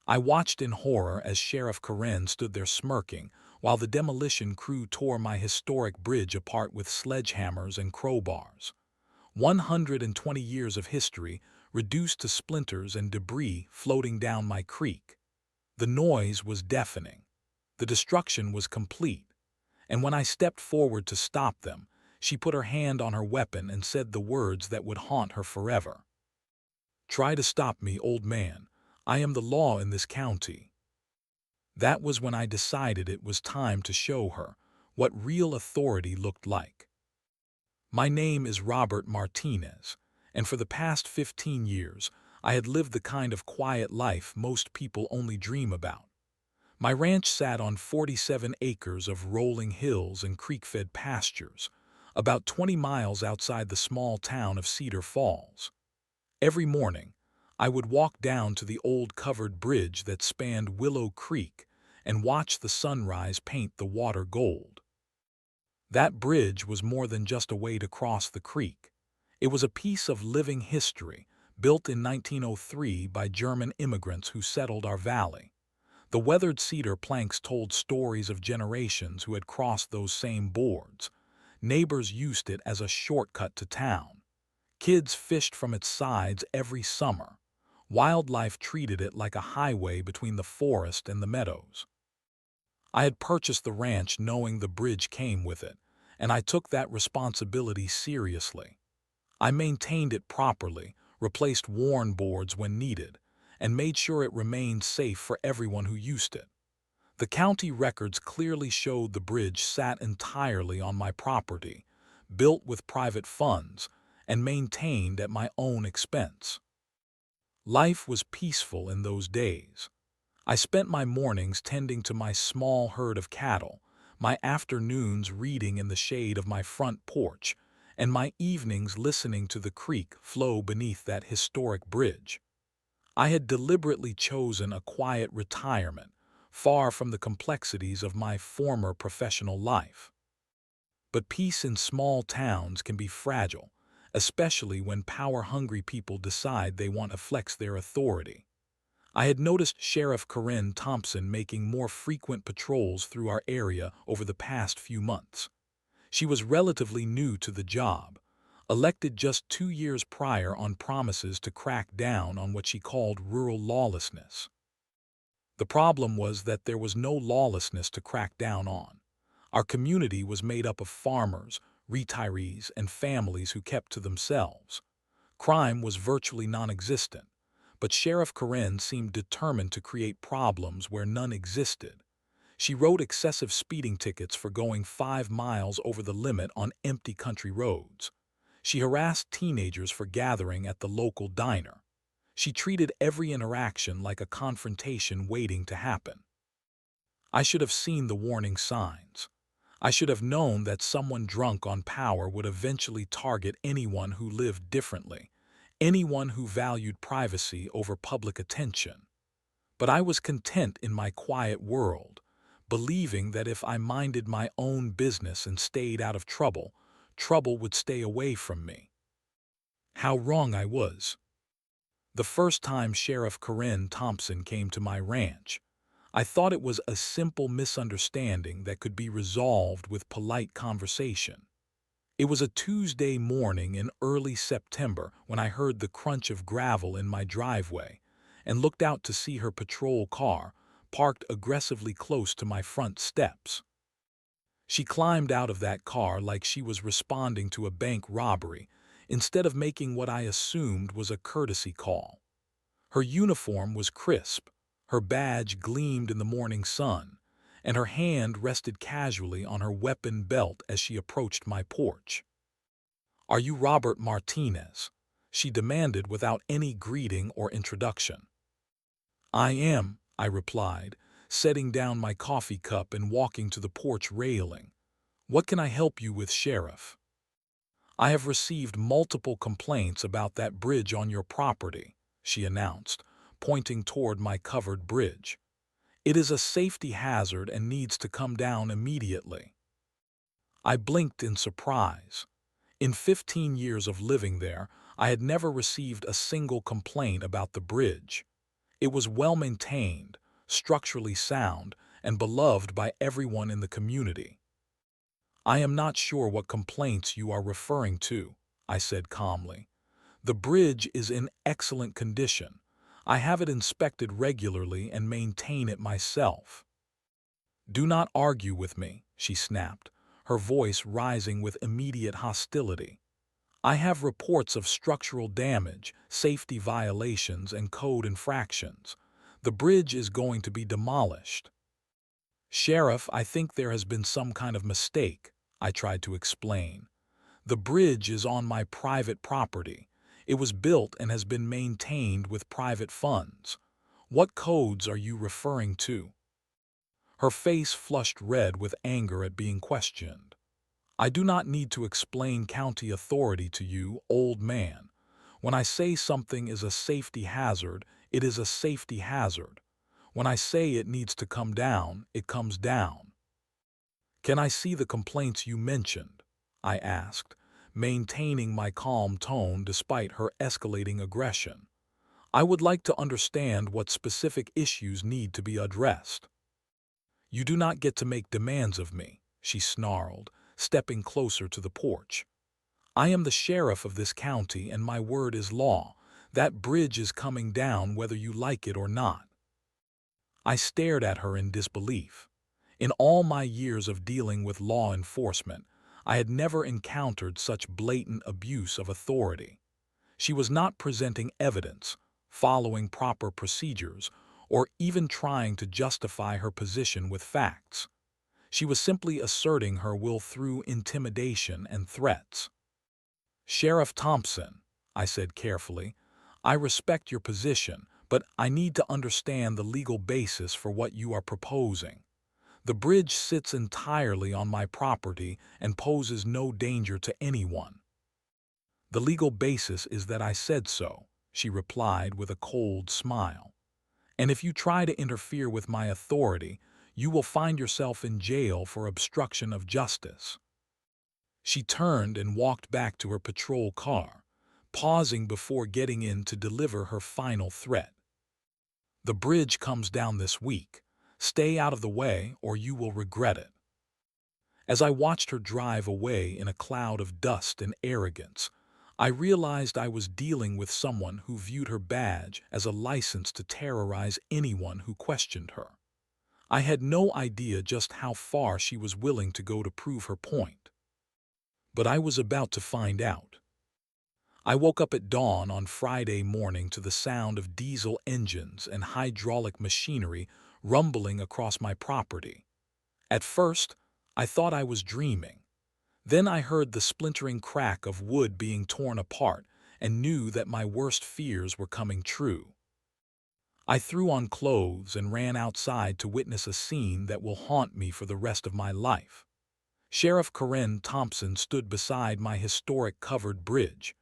I watched in horror as Sheriff Karen stood there smirking, while the demolition crew tore my historic bridge apart with sledgehammers and crowbars. 120 years of history reduced to splinters and debris floating down my creek. The noise was deafening. The destruction was complete. And when I stepped forward to stop them, she put her hand on her weapon and said the words that would haunt her forever. "Try to stop me, old man. I am the law in this county." That was when I decided it was time to show her what real authority looked like. My name is Robert Martinez, and for the past 15 years, I had lived the kind of quiet life most people only dream about. My ranch sat on 47 acres of rolling hills and creek-fed pastures, about 20 miles outside the small town of Cedar Falls. Every morning, I would walk down to the old covered bridge that spanned Willow Creek and watch the sunrise paint the water gold. That bridge was more than just a way to cross the creek. It was a piece of living history, built in 1903 by German immigrants who settled our valley. The weathered cedar planks told stories of generations who had crossed those same boards. Neighbors used it as a shortcut to town. Kids fished from its sides every summer. Wildlife treated it like a highway between the forest and the meadows. I had purchased the ranch knowing the bridge came with it, and I took that responsibility seriously. I maintained it properly, replaced worn boards when needed, and made sure it remained safe for everyone who used it. The county records clearly showed the bridge sat entirely on my property, built with private funds, and maintained at my own expense. Life was peaceful in those days. I spent my mornings tending to my small herd of cattle, my afternoons reading in the shade of my front porch, and my evenings listening to the creek flow beneath that historic bridge. I had deliberately chosen a quiet retirement, far from the complexities of my former professional life. But peace in small towns can be fragile, especially when power-hungry people decide they want to flex their authority. I had noticed Sheriff Karen Thompson making more frequent patrols through our area over the past few months. She was relatively new to the job, elected just 2 years prior on promises to crack down on what she called rural lawlessness. The problem was that there was no lawlessness to crack down on. Our community was made up of farmers, retirees, and families who kept to themselves. Crime was virtually non-existent, but Sheriff Karen seemed determined to create problems where none existed. She wrote excessive speeding tickets for going 5 miles over the limit on empty country roads. She harassed teenagers for gathering at the local diner. She treated every interaction like a confrontation waiting to happen. I should have seen the warning signs. I should have known that someone drunk on power would eventually target anyone who lived differently, anyone who valued privacy over public attention. But I was content in my quiet world, believing that if I minded my own business and stayed out of trouble, trouble would stay away from me. How wrong I was. The first time Sheriff Karen Thompson came to my ranch, I thought it was a simple misunderstanding that could be resolved with polite conversation. It was a Tuesday morning in early September when I heard the crunch of gravel in my driveway and looked out to see her patrol car parked aggressively close to my front steps. She climbed out of that car like she was responding to a bank robbery instead of making what I assumed was a courtesy call. Her uniform was crisp, her badge gleamed in the morning sun, and her hand rested casually on her weapon belt as she approached my porch. "Are you Robert Martinez?" she demanded without any greeting or introduction. "I am," I replied, setting down my coffee cup and walking to the porch railing. "What can I help you with, Sheriff?" "I have received multiple complaints about that bridge on your property," she announced, pointing toward my covered bridge. "It is a safety hazard and needs to come down immediately." I blinked in surprise. In 15 years of living there, I had never received a single complaint about the bridge. It was well-maintained, structurally sound, and beloved by everyone in the community. "I am not sure what complaints you are referring to," I said calmly. "The bridge is in excellent condition. I have it inspected regularly and maintain it myself." "Do not argue with me," she snapped, her voice rising with immediate hostility. "I have reports of structural damage, safety violations, and code infractions. The bridge is going to be demolished." "Sheriff, I think there has been some kind of mistake," I tried to explain. "The bridge is on my private property. It was built and has been maintained with private funds. What codes are you referring to?" Her face flushed red with anger at being questioned. "I do not need to explain county authority to you, old man. When I say something is a safety hazard, it is a safety hazard. When I say it needs to come down, it comes down." "Can I see the complaints you mentioned?" I asked, maintaining my calm tone despite her escalating aggression. "I would like to understand what specific issues need to be addressed." "You do not get to make demands of me," she snarled, stepping closer to the porch. "I am the sheriff of this county and my word is law. That bridge is coming down whether you like it or not." I stared at her in disbelief. In all my years of dealing with law enforcement, I had never encountered such blatant abuse of authority. She was not presenting evidence, following proper procedures, or even trying to justify her position with facts. She was simply asserting her will through intimidation and threats. "Sheriff Thompson," I said carefully, "I respect your position, but I need to understand the legal basis for what you are proposing. The bridge sits entirely on my property and poses no danger to anyone." "The legal basis is that I said so," she replied with a cold smile. "And if you try to interfere with my authority, you will find yourself in jail for obstruction of justice." She turned and walked back to her patrol car, pausing before getting in to deliver her final threat. "The bridge comes down this week. Stay out of the way or you will regret it." As I watched her drive away in a cloud of dust and arrogance, I realized I was dealing with someone who viewed her badge as a license to terrorize anyone who questioned her. I had no idea just how far she was willing to go to prove her point. But I was about to find out. I woke up at dawn on Friday morning to the sound of diesel engines and hydraulic machinery rumbling across my property. At first, I thought I was dreaming. Then I heard the splintering crack of wood being torn apart and knew that my worst fears were coming true. I threw on clothes and ran outside to witness a scene that will haunt me for the rest of my life. Sheriff Karen Thompson stood beside my historic covered bridge,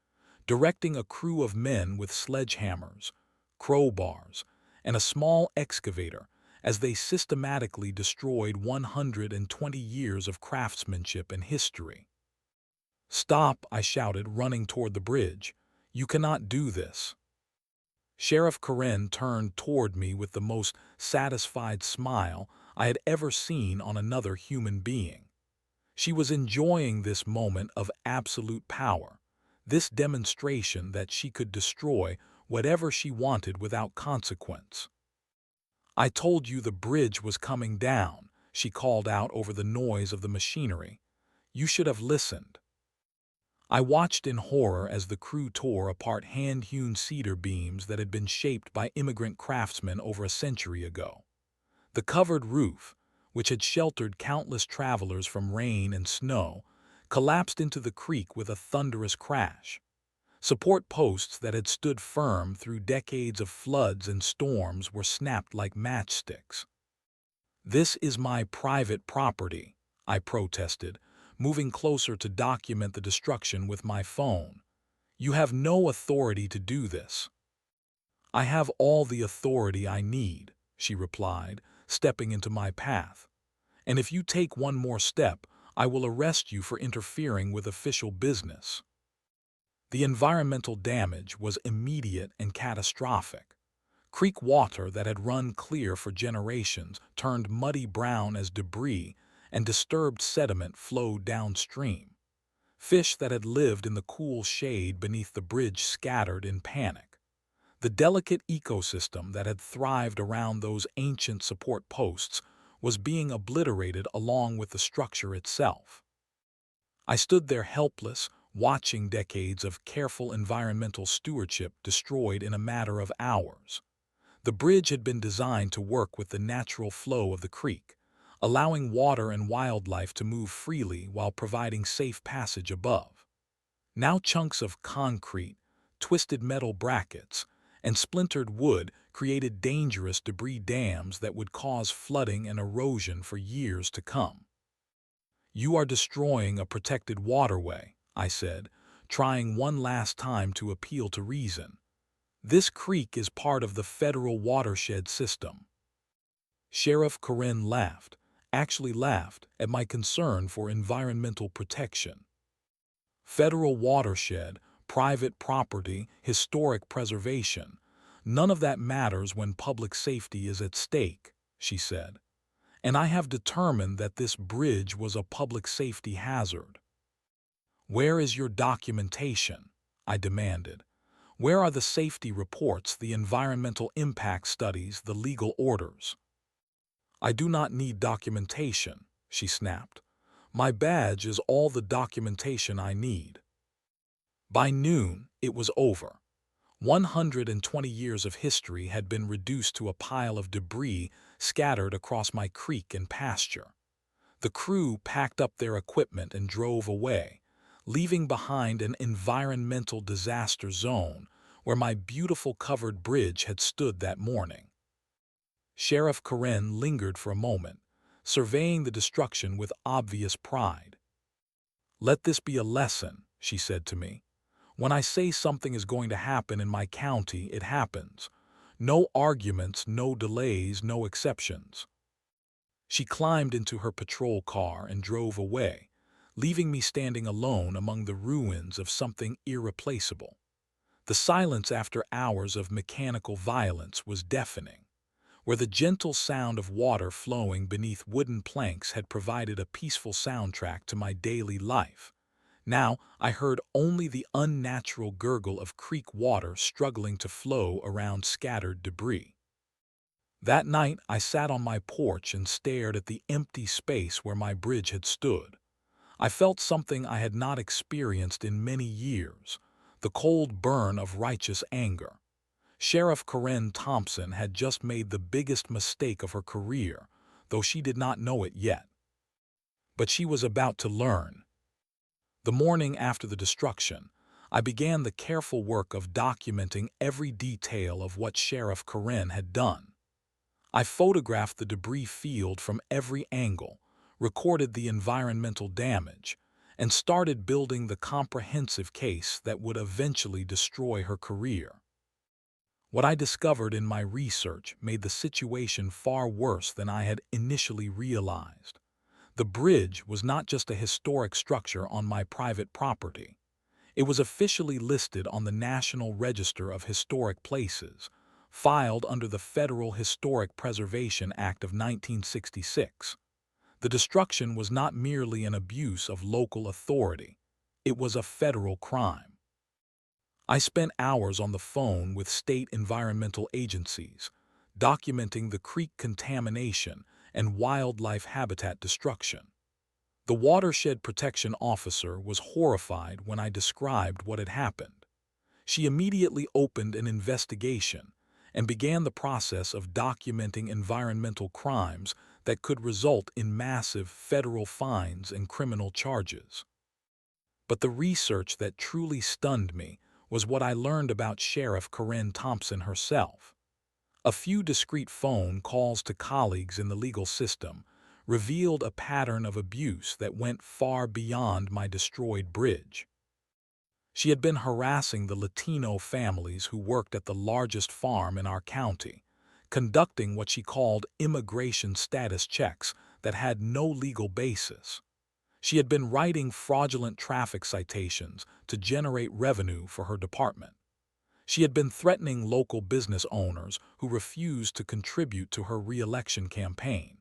directing a crew of men with sledgehammers, crowbars, and a small excavator as they systematically destroyed 120 years of craftsmanship and history. "Stop," I shouted, running toward the bridge. "You cannot do this." Sheriff Karen turned toward me with the most satisfied smile I had ever seen on another human being. She was enjoying this moment of absolute power, this demonstration that she could destroy whatever she wanted without consequence. "I told you the bridge was coming down," she called out over the noise of the machinery. "You should have listened." I watched in horror as the crew tore apart hand-hewn cedar beams that had been shaped by immigrant craftsmen over a century ago. The covered roof, which had sheltered countless travelers from rain and snow, collapsed into the creek with a thunderous crash. Support posts that had stood firm through decades of floods and storms were snapped like matchsticks. "This is my private property," I protested, moving closer to document the destruction with my phone. "You have no authority to do this." "I have all the authority I need," she replied, stepping into my path. "And if you take one more step, I will arrest you for interfering with official business." The environmental damage was immediate and catastrophic. Creek water that had run clear for generations turned muddy brown as debris, and disturbed sediment flowed downstream. Fish that had lived in the cool shade beneath the bridge scattered in panic. The delicate ecosystem that had thrived around those ancient support posts was being obliterated along with the structure itself. I stood there helpless, watching decades of careful environmental stewardship destroyed in a matter of hours. The bridge had been designed to work with the natural flow of the creek, allowing water and wildlife to move freely while providing safe passage above. Now chunks of concrete, twisted metal brackets, and splintered wood created dangerous debris dams that would cause flooding and erosion for years to come. "You are destroying a protected waterway," I said, trying one last time to appeal to reason. "This creek is part of the federal watershed system." Sheriff Karen actually laughed at my concern for environmental protection. "Federal watershed, private property, historic preservation, none of that matters when public safety is at stake," she said. "And I have determined that this bridge was a public safety hazard." "Where is your documentation?" I demanded. "Where are the safety reports, the environmental impact studies, the legal orders?" "I do not need documentation," she snapped. "My badge is all the documentation I need." By noon, it was over. 120 years of history had been reduced to a pile of debris scattered across my creek and pasture. The crew packed up their equipment and drove away, leaving behind an environmental disaster zone where my beautiful covered bridge had stood that morning. Sheriff Karen lingered for a moment, surveying the destruction with obvious pride. "Let this be a lesson," she said to me. "When I say something is going to happen in my county, it happens. No arguments, no delays, no exceptions." She climbed into her patrol car and drove away, leaving me standing alone among the ruins of something irreplaceable. The silence after hours of mechanical violence was deafening. Where the gentle sound of water flowing beneath wooden planks had provided a peaceful soundtrack to my daily life, now I heard only the unnatural gurgle of creek water struggling to flow around scattered debris. That night I sat on my porch and stared at the empty space where my bridge had stood. I felt something I had not experienced in many years, the cold burn of righteous anger. Sheriff Karen Thompson had just made the biggest mistake of her career, though she did not know it yet. But she was about to learn. The morning after the destruction, I began the careful work of documenting every detail of what Sheriff Karen had done. I photographed the debris field from every angle, recorded the environmental damage, and started building the comprehensive case that would eventually destroy her career. What I discovered in my research made the situation far worse than I had initially realized. The bridge was not just a historic structure on my private property. It was officially listed on the National Register of Historic Places, filed under the Federal Historic Preservation Act of 1966. The destruction was not merely an abuse of local authority. It was a federal crime. I spent hours on the phone with state environmental agencies, documenting the creek contamination and wildlife habitat destruction. The watershed protection officer was horrified when I described what had happened. She immediately opened an investigation and began the process of documenting environmental crimes that could result in massive federal fines and criminal charges. But the research that truly stunned me was what I learned about Sheriff Karen Thompson herself. A few discreet phone calls to colleagues in the legal system revealed a pattern of abuse that went far beyond my destroyed bridge. She had been harassing the Latino families who worked at the largest farm in our county, conducting what she called immigration status checks that had no legal basis. She had been writing fraudulent traffic citations to generate revenue for her department. She had been threatening local business owners who refused to contribute to her re-election campaign.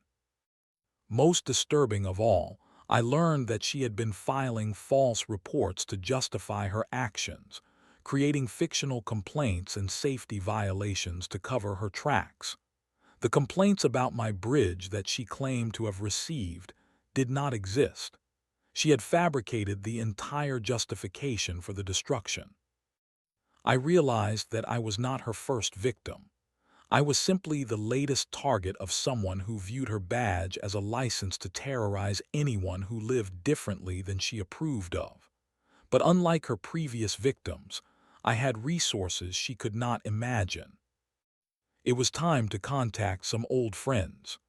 Most disturbing of all, I learned that she had been filing false reports to justify her actions, creating fictional complaints and safety violations to cover her tracks. The complaints about my bridge that she claimed to have received did not exist. She had fabricated the entire justification for the destruction. I realized that I was not her first victim. I was simply the latest target of someone who viewed her badge as a license to terrorize anyone who lived differently than she approved of. But unlike her previous victims, I had resources she could not imagine. It was time to contact some old friends.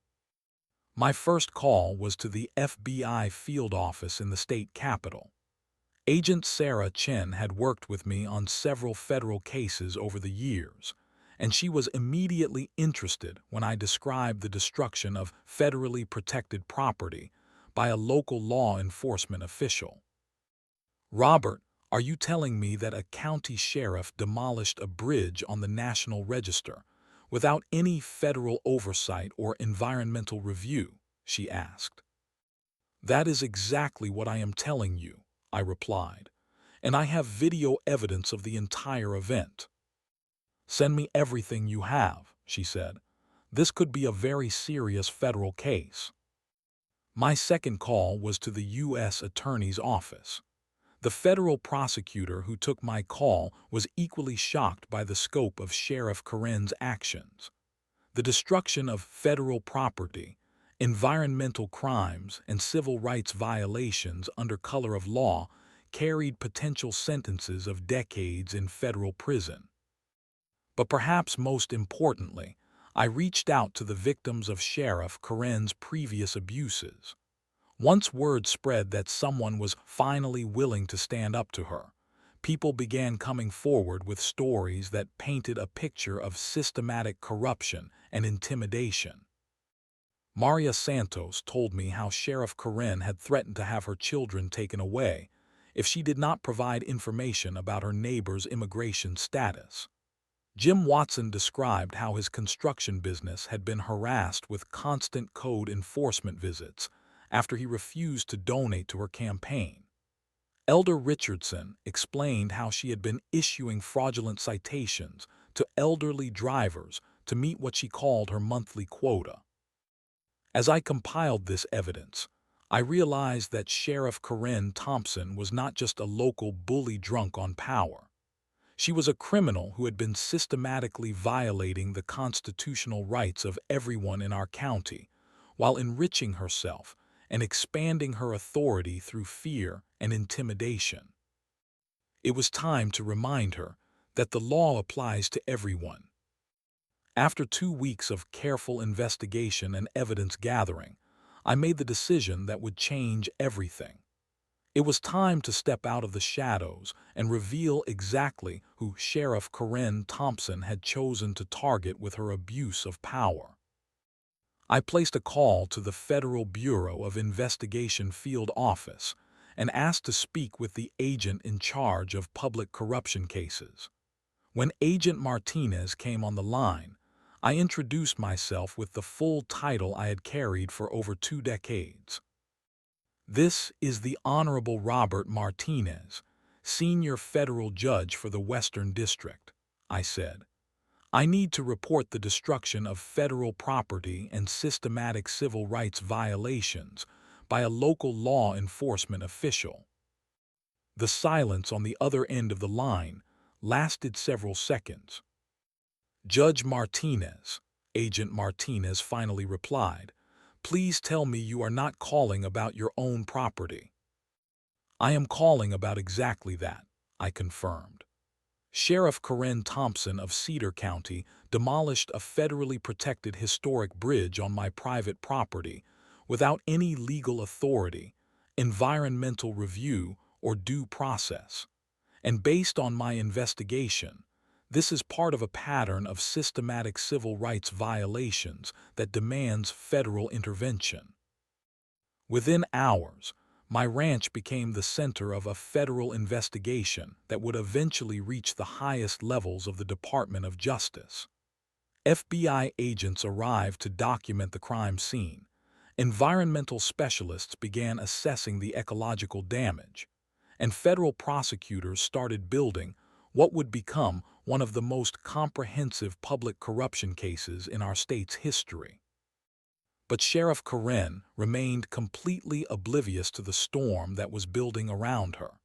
My first call was to the FBI field office in the state capitol. Agent Sarah Chen had worked with me on several federal cases over the years, and she was immediately interested when I described the destruction of federally protected property by a local law enforcement official. "Robert, are you telling me that a county sheriff demolished a bridge on the National Register without any federal oversight or environmental review?" she asked. "That is exactly what I am telling you," I replied, "and I have video evidence of the entire event." "Send me everything you have," she said. "This could be a very serious federal case." My second call was to the U.S. Attorney's Office. The federal prosecutor who took my call was equally shocked by the scope of Sheriff Karen's actions. The destruction of federal property, environmental crimes, and civil rights violations under color of law carried potential sentences of decades in federal prison. But perhaps most importantly, I reached out to the victims of Sheriff Karen's previous abuses. Once word spread that someone was finally willing to stand up to her, people began coming forward with stories that painted a picture of systematic corruption and intimidation. Maria Santos told me how Sheriff Karen had threatened to have her children taken away if she did not provide information about her neighbor's immigration status. Jim Watson described how his construction business had been harassed with constant code enforcement visits after he refused to donate to her campaign. Elder Richardson explained how she had been issuing fraudulent citations to elderly drivers to meet what she called her monthly quota. As I compiled this evidence, I realized that Sheriff Karen Thompson was not just a local bully drunk on power. She was a criminal who had been systematically violating the constitutional rights of everyone in our county, while enriching herself and expanding her authority through fear and intimidation. It was time to remind her that the law applies to everyone. After 2 weeks of careful investigation and evidence gathering, I made the decision that would change everything. It was time to step out of the shadows and reveal exactly who Sheriff Karen Thompson had chosen to target with her abuse of power. I placed a call to the Federal Bureau of Investigation Field Office and asked to speak with the agent in charge of public corruption cases. When Agent Martinez came on the line, I introduced myself with the full title I had carried for over 2 decades. "This is the Honorable Robert Martinez, Senior Federal Judge for the Western District," I said. "I need to report the destruction of federal property and systematic civil rights violations by a local law enforcement official." The silence on the other end of the line lasted several seconds. "Judge Martinez," Agent Martinez finally replied, "please tell me you are not calling about your own property." "I am calling about exactly that," I confirmed. "Sheriff Karen Thompson of Cedar County demolished a federally protected historic bridge on my private property without any legal authority, environmental review, or due process. And based on my investigation, this is part of a pattern of systematic civil rights violations that demands federal intervention." Within hours, my ranch became the center of a federal investigation that would eventually reach the highest levels of the Department of Justice. FBI agents arrived to document the crime scene. Environmental specialists began assessing the ecological damage, and federal prosecutors started building what would become one of the most comprehensive public corruption cases in our state's history. But Sheriff Karen remained completely oblivious to the storm that was building around her.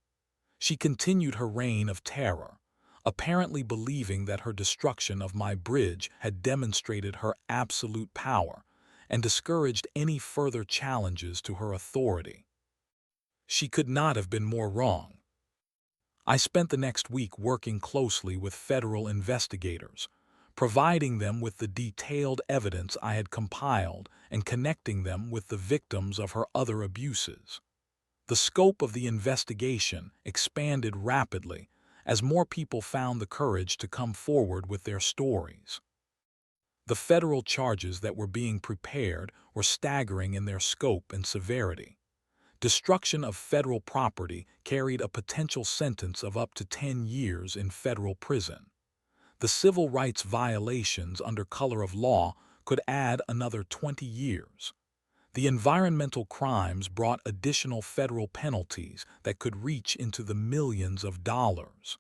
She continued her reign of terror, apparently believing that her destruction of my bridge had demonstrated her absolute power and discouraged any further challenges to her authority. She could not have been more wrong. I spent the next week working closely with federal investigators, providing them with the detailed evidence I had compiled and connecting them with the victims of her other abuses. The scope of the investigation expanded rapidly as more people found the courage to come forward with their stories. The federal charges that were being prepared were staggering in their scope and severity. Destruction of federal property carried a potential sentence of up to 10 years in federal prison. The civil rights violations under color of law could add another 20 years. The environmental crimes brought additional federal penalties that could reach into the millions of dollars.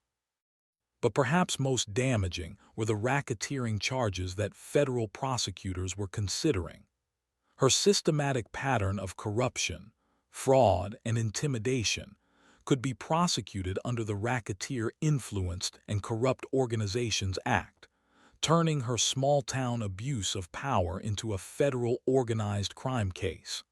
But perhaps most damaging were the racketeering charges that federal prosecutors were considering. Her systematic pattern of corruption, fraud, and intimidation could be prosecuted under the Racketeer Influenced and Corrupt Organizations Act, turning her small-town abuse of power into a federal organized crime case.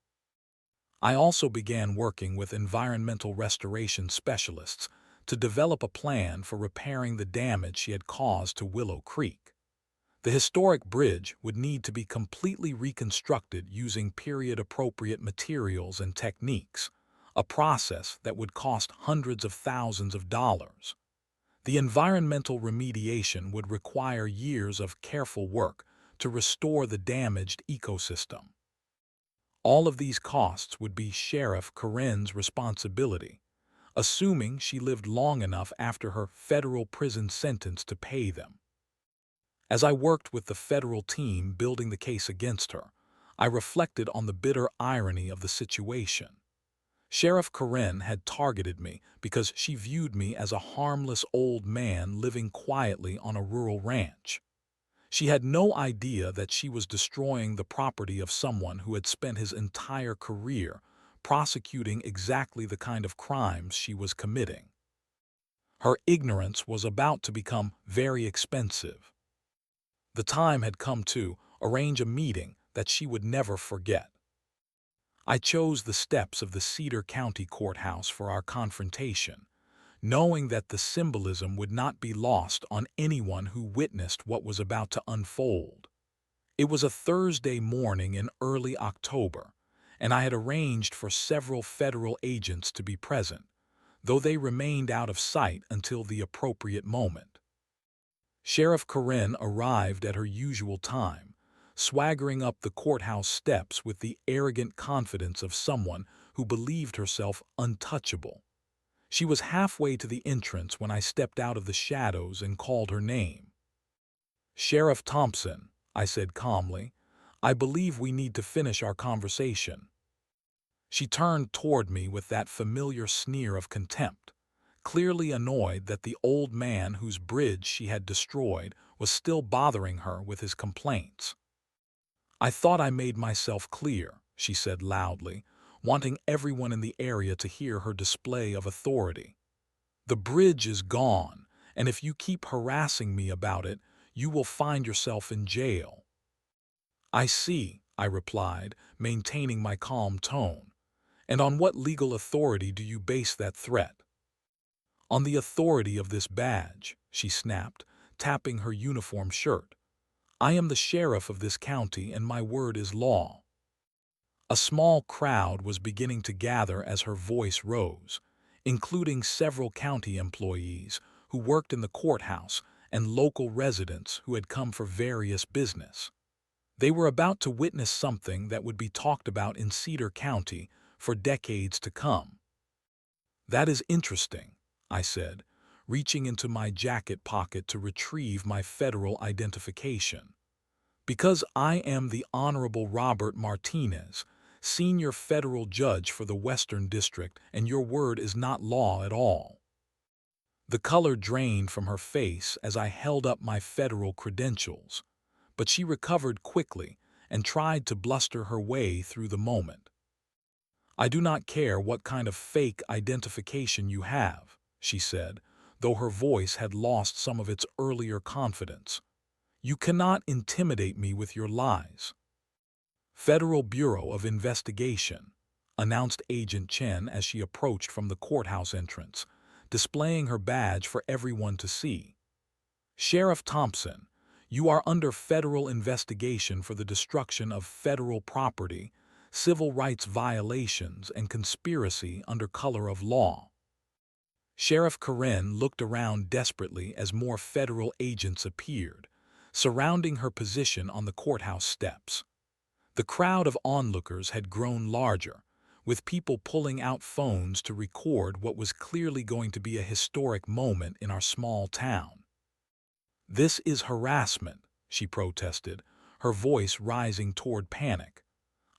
I also began working with environmental restoration specialists to develop a plan for repairing the damage she had caused to Willow Creek. The historic bridge would need to be completely reconstructed using period-appropriate materials and techniques, a process that would cost hundreds of thousands of dollars. The environmental remediation would require years of careful work to restore the damaged ecosystem. All of these costs would be Sheriff Karen's responsibility, assuming she lived long enough after her federal prison sentence to pay them. As I worked with the federal team building the case against her, I reflected on the bitter irony of the situation. Sheriff Karen had targeted me because she viewed me as a harmless old man living quietly on a rural ranch. She had no idea that she was destroying the property of someone who had spent his entire career prosecuting exactly the kind of crimes she was committing. Her ignorance was about to become very expensive. The time had come to arrange a meeting that she would never forget. I chose the steps of the Cedar County Courthouse for our confrontation, knowing that the symbolism would not be lost on anyone who witnessed what was about to unfold. It was a Thursday morning in early October, and I had arranged for several federal agents to be present, though they remained out of sight until the appropriate moment. Sheriff Karen arrived at her usual time, swaggering up the courthouse steps with the arrogant confidence of someone who believed herself untouchable. She was halfway to the entrance when I stepped out of the shadows and called her name. "Sheriff Thompson," I said calmly, "I believe we need to finish our conversation." She turned toward me with that familiar sneer of contempt, clearly annoyed that the old man whose bridge she had destroyed was still bothering her with his complaints. "I thought I made myself clear," she said loudly, wanting everyone in the area to hear her display of authority. "The bridge is gone, and if you keep harassing me about it, you will find yourself in jail." "I see," I replied, maintaining my calm tone. "And on what legal authority do you base that threat?" "On the authority of this badge," she snapped, tapping her uniform shirt. "I am the sheriff of this county and my word is law." A small crowd was beginning to gather as her voice rose, including several county employees who worked in the courthouse and local residents who had come for various business. They were about to witness something that would be talked about in Cedar County for decades to come. That is interesting, I said, reaching into my jacket pocket to retrieve my federal identification. Because I am the Honorable Robert Martinez, senior federal judge for the Western District, and your word is not law at all. The color drained from her face as I held up my federal credentials, but she recovered quickly and tried to bluster her way through the moment. I do not care what kind of fake identification you have, she said, though her voice had lost some of its earlier confidence. You cannot intimidate me with your lies. Federal Bureau of Investigation, announced Agent Chen as she approached from the courthouse entrance, displaying her badge for everyone to see. Sheriff Thompson, you are under federal investigation for the destruction of federal property, civil rights violations, and conspiracy under color of law. Sheriff Karen looked around desperately as more federal agents appeared, surrounding her position on the courthouse steps. The crowd of onlookers had grown larger, with people pulling out phones to record what was clearly going to be a historic moment in our small town. This is harassment, she protested, her voice rising toward panic.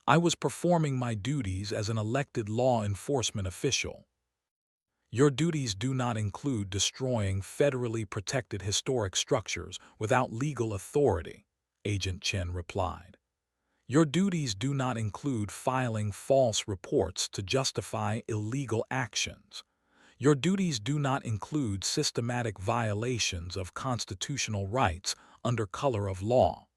I was performing my duties as an elected law enforcement official. Your duties do not include destroying federally protected historic structures without legal authority, Agent Chen replied. Your duties do not include filing false reports to justify illegal actions. Your duties do not include systematic violations of constitutional rights under color of law.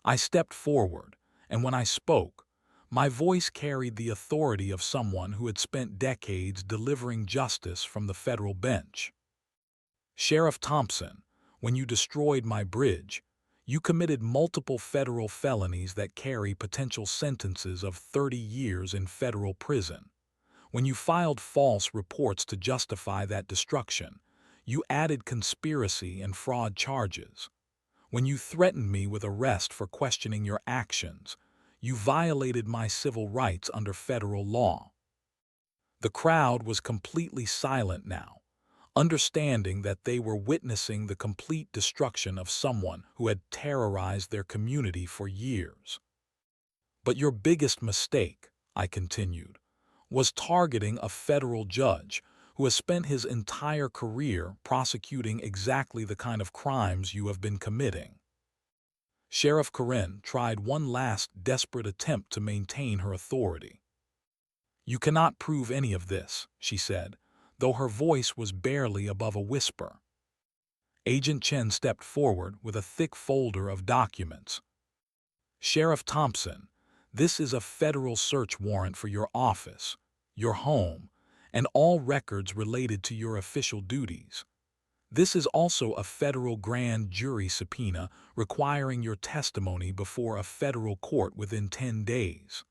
I stepped forward, and when I spoke, my voice carried the authority of someone who had spent decades delivering justice from the federal bench. Sheriff Thompson, when you destroyed my bridge, you committed multiple federal felonies that carry potential sentences of 30 years in federal prison. When you filed false reports to justify that destruction, you added conspiracy and fraud charges. When you threatened me with arrest for questioning your actions, you violated my civil rights under federal law. The crowd was completely silent now, understanding that they were witnessing the complete destruction of someone who had terrorized their community for years. But your biggest mistake, I continued, was targeting a federal judge who has spent his entire career prosecuting exactly the kind of crimes you have been committing. Sheriff Karen tried one last desperate attempt to maintain her authority. You cannot prove any of this, she said, though her voice was barely above a whisper. Agent Chen stepped forward with a thick folder of documents. Sheriff Thompson, this is a federal search warrant for your office, your home, and all records related to your official duties. This is also a federal grand jury subpoena requiring your testimony before a federal court within 10 days.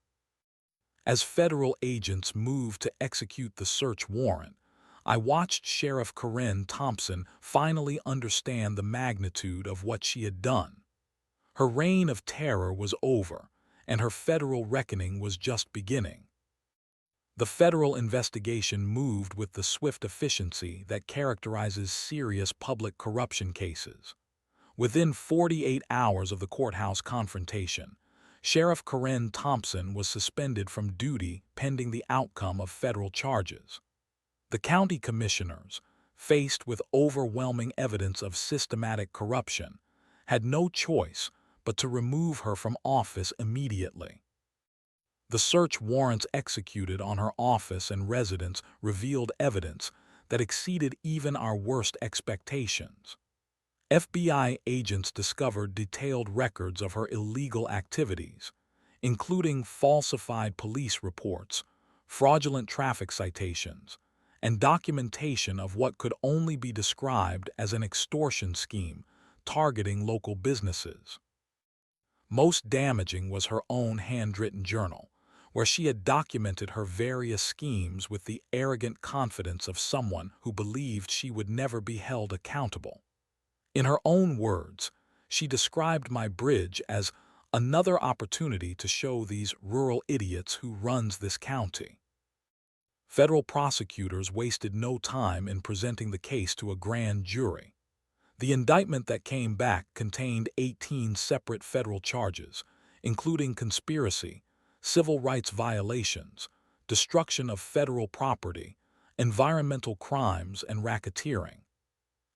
As federal agents moved to execute the search warrant, I watched Sheriff Karen Thompson finally understand the magnitude of what she had done. Her reign of terror was over, and her federal reckoning was just beginning. The federal investigation moved with the swift efficiency that characterizes serious public corruption cases. Within 48 hours of the courthouse confrontation, Sheriff Karen Thompson was suspended from duty pending the outcome of federal charges. The county commissioners, faced with overwhelming evidence of systematic corruption, had no choice but to remove her from office immediately. The search warrants executed on her office and residence revealed evidence that exceeded even our worst expectations. FBI agents discovered detailed records of her illegal activities, including falsified police reports, fraudulent traffic citations, and documentation of what could only be described as an extortion scheme targeting local businesses. Most damaging was her own handwritten journal, where she had documented her various schemes with the arrogant confidence of someone who believed she would never be held accountable. In her own words, she described my bridge as Another opportunity to show these rural idiots who runs this county. Federal prosecutors wasted no time in presenting the case to a grand jury. The indictment that came back contained 18 separate federal charges, including conspiracy, civil rights violations, destruction of federal property, environmental crimes, and racketeering.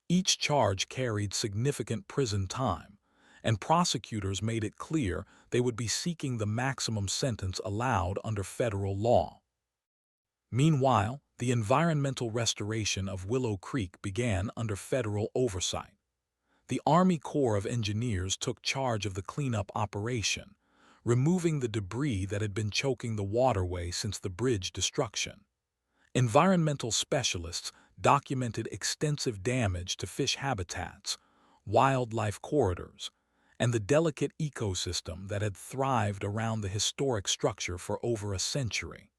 Each charge carried significant prison time, and prosecutors made it clear they would be seeking the maximum sentence allowed under federal law. Meanwhile, the environmental restoration of Willow Creek began under federal oversight. The Army Corps of Engineers took charge of the cleanup operation, removing the debris that had been choking the waterway since the bridge destruction. Environmental specialists documented extensive damage to fish habitats, wildlife corridors, and the delicate ecosystem that had thrived around the historic structure for over a century.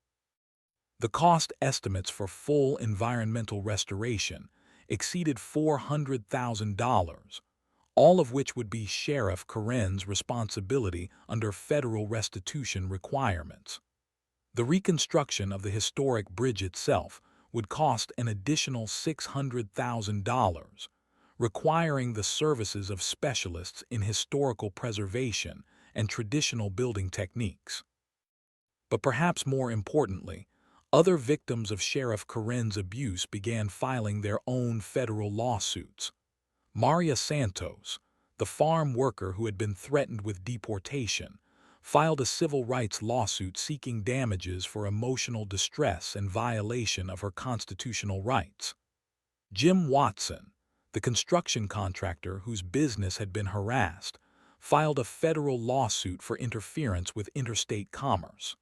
The cost estimates for full environmental restoration exceeded $400,000, all of which would be Sheriff Karen's responsibility under federal restitution requirements. The reconstruction of the historic bridge itself would cost an additional $600,000, requiring the services of specialists in historical preservation and traditional building techniques. But perhaps more importantly, other victims of Sheriff Karen's abuse began filing their own federal lawsuits. Maria Santos, the farm worker who had been threatened with deportation, filed a civil rights lawsuit seeking damages for emotional distress and violation of her constitutional rights. Jim Watson, the construction contractor whose business had been harassed, filed a federal lawsuit for interference with interstate commerce.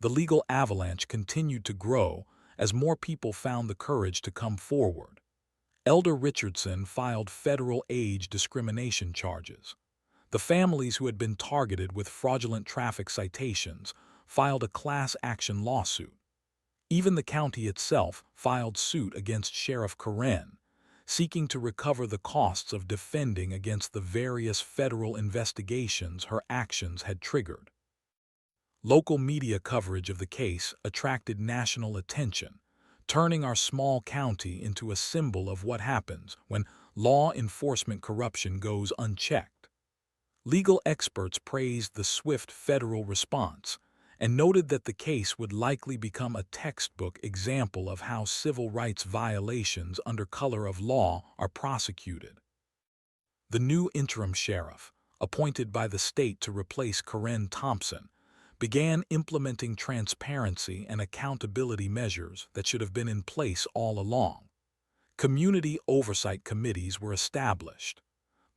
The legal avalanche continued to grow as more people found the courage to come forward. Elder Richardson filed federal age discrimination charges. The families who had been targeted with fraudulent traffic citations filed a class action lawsuit. Even the county itself filed suit against Sheriff Karen, seeking to recover the costs of defending against the various federal investigations her actions had triggered. Local media coverage of the case attracted national attention, turning our small county into a symbol of what happens when law enforcement corruption goes unchecked. Legal experts praised the swift federal response and noted that the case would likely become a textbook example of how civil rights violations under color of law are prosecuted. The new interim sheriff, appointed by the state to replace Karen Thompson, began implementing transparency and accountability measures that should have been in place all along. Community oversight committees were established.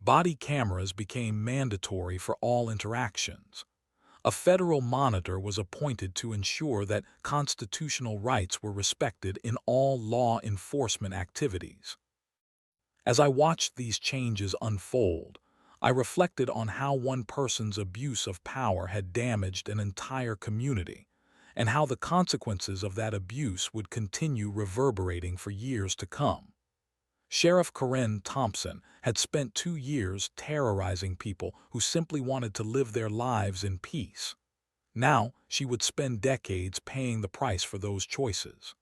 Body cameras became mandatory for all interactions. A federal monitor was appointed to ensure that constitutional rights were respected in all law enforcement activities. As I watched these changes unfold, I reflected on how one person's abuse of power had damaged an entire community, and how the consequences of that abuse would continue reverberating for years to come. Sheriff Karen Thompson had spent 2 years terrorizing people who simply wanted to live their lives in peace. Now she would spend decades paying the price for those choices.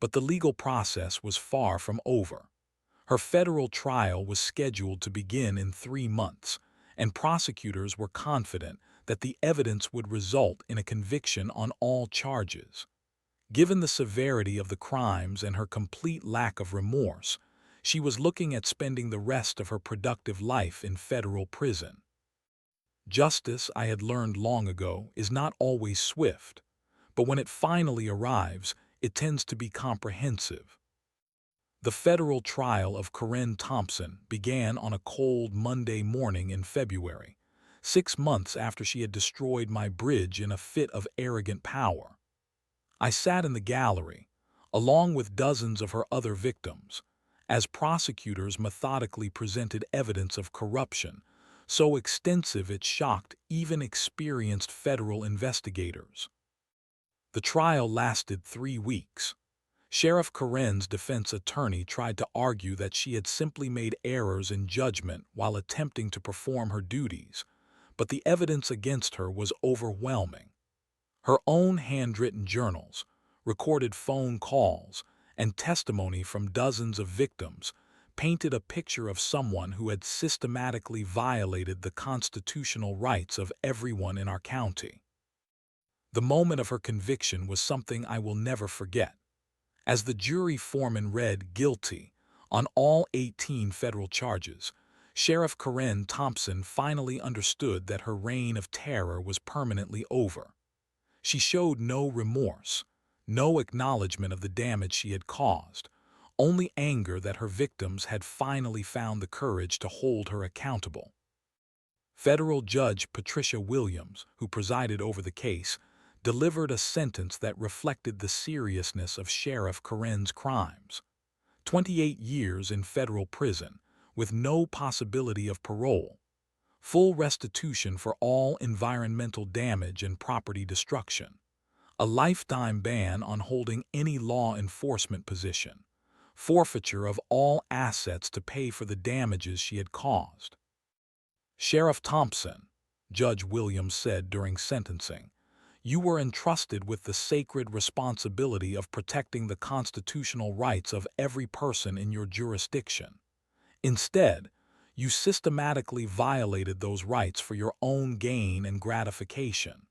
But the legal process was far from over. Her federal trial was scheduled to begin in 3 months, and prosecutors were confident that the evidence would result in a conviction on all charges. Given the severity of the crimes and her complete lack of remorse, she was looking at spending the rest of her productive life in federal prison. Justice, I had learned long ago, is not always swift, but when it finally arrives, it tends to be comprehensive. The federal trial of Karen Thompson began on a cold Monday morning in February, 6 months after she had destroyed my bridge in a fit of arrogant power. I sat in the gallery, along with dozens of her other victims, as prosecutors methodically presented evidence of corruption, so extensive it shocked even experienced federal investigators. The trial lasted 3 weeks. Sheriff Karen's defense attorney tried to argue that she had simply made errors in judgment while attempting to perform her duties, but the evidence against her was overwhelming. Her own handwritten journals, recorded phone calls, and testimony from dozens of victims painted a picture of someone who had systematically violated the constitutional rights of everyone in our county. The moment of her conviction was something I will never forget. As the jury foreman read guilty on all 18 federal charges, Sheriff Karen Thompson finally understood that her reign of terror was permanently over. She showed no remorse, no acknowledgement of the damage she had caused, only anger that her victims had finally found the courage to hold her accountable. Federal Judge Patricia Williams, who presided over the case, delivered a sentence that reflected the seriousness of Sheriff Karen's crimes. 28 years in federal prison, with no possibility of parole. Full restitution for all environmental damage and property destruction. A lifetime ban on holding any law enforcement position. Forfeiture of all assets to pay for the damages she had caused. Sheriff Thompson, Judge Williams said during sentencing, you were entrusted with the sacred responsibility of protecting the constitutional rights of every person in your jurisdiction. Instead, you systematically violated those rights for your own gain and gratification.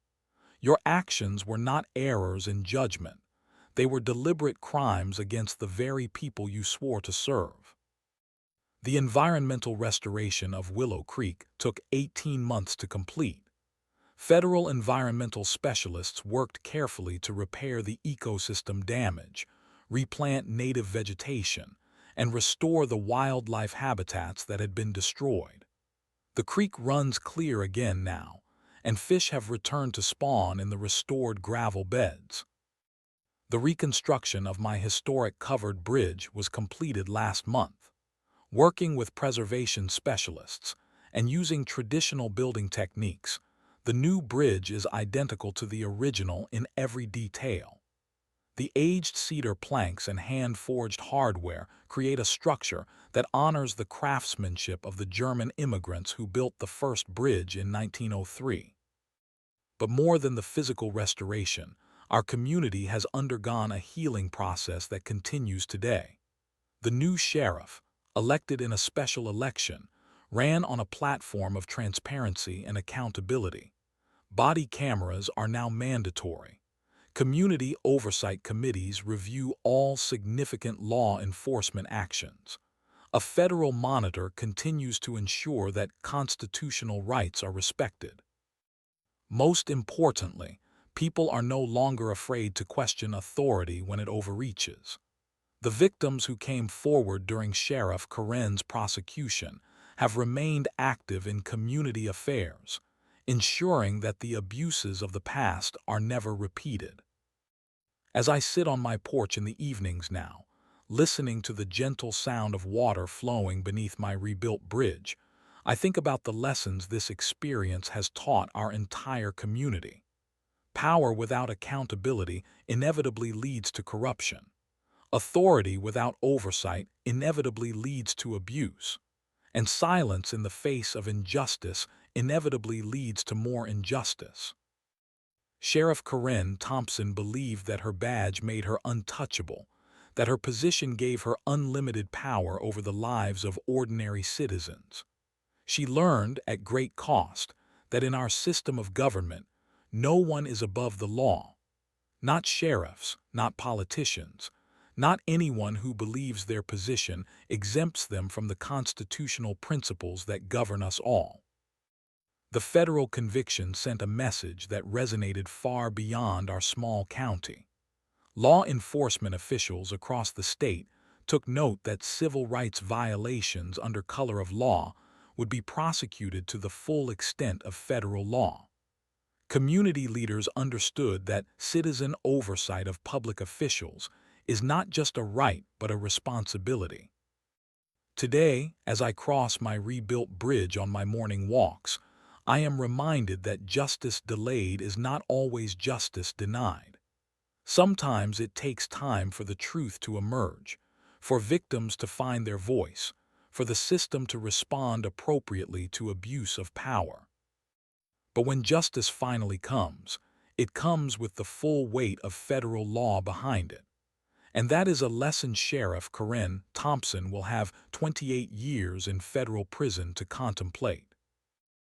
Your actions were not errors in judgment. They were deliberate crimes against the very people you swore to serve. The environmental restoration of Willow Creek took 18 months to complete. Federal environmental specialists worked carefully to repair the ecosystem damage, replant native vegetation, and restore the wildlife habitats that had been destroyed. The creek runs clear again now, and fish have returned to spawn in the restored gravel beds. The reconstruction of my historic covered bridge was completed last month. Working with preservation specialists and using traditional building techniques, the new bridge is identical to the original in every detail. The aged cedar planks and hand-forged hardware create a structure that honors the craftsmanship of the German immigrants who built the first bridge in 1903. But more than the physical restoration, our community has undergone a healing process that continues today. The new sheriff, elected in a special election, ran on a platform of transparency and accountability. Body cameras are now mandatory. Community oversight committees review all significant law enforcement actions. A federal monitor continues to ensure that constitutional rights are respected. Most importantly, people are no longer afraid to question authority when it overreaches. The victims who came forward during Sheriff Karen's prosecution have remained active in community affairs, ensuring that the abuses of the past are never repeated. As I sit on my porch in the evenings now, listening to the gentle sound of water flowing beneath my rebuilt bridge, I think about the lessons this experience has taught our entire community. Power without accountability inevitably leads to corruption. Authority without oversight inevitably leads to abuse. And silence in the face of injustice inevitably leads to more injustice. Sheriff Karen Thompson believed that her badge made her untouchable, that her position gave her unlimited power over the lives of ordinary citizens. She learned, at great cost, that in our system of government, no one is above the law. Not sheriffs, not politicians, not anyone who believes their position exempts them from the constitutional principles that govern us all. The federal conviction sent a message that resonated far beyond our small county. Law enforcement officials across the state took note that civil rights violations under color of law would be prosecuted to the full extent of federal law. Community leaders understood that citizen oversight of public officials is not just a right but a responsibility. Today, as I cross my rebuilt bridge on my morning walks, I am reminded that justice delayed is not always justice denied. Sometimes it takes time for the truth to emerge, for victims to find their voice, for the system to respond appropriately to abuse of power. But when justice finally comes, it comes with the full weight of federal law behind it. And that is a lesson Sheriff Karen Thompson will have 28 years in federal prison to contemplate.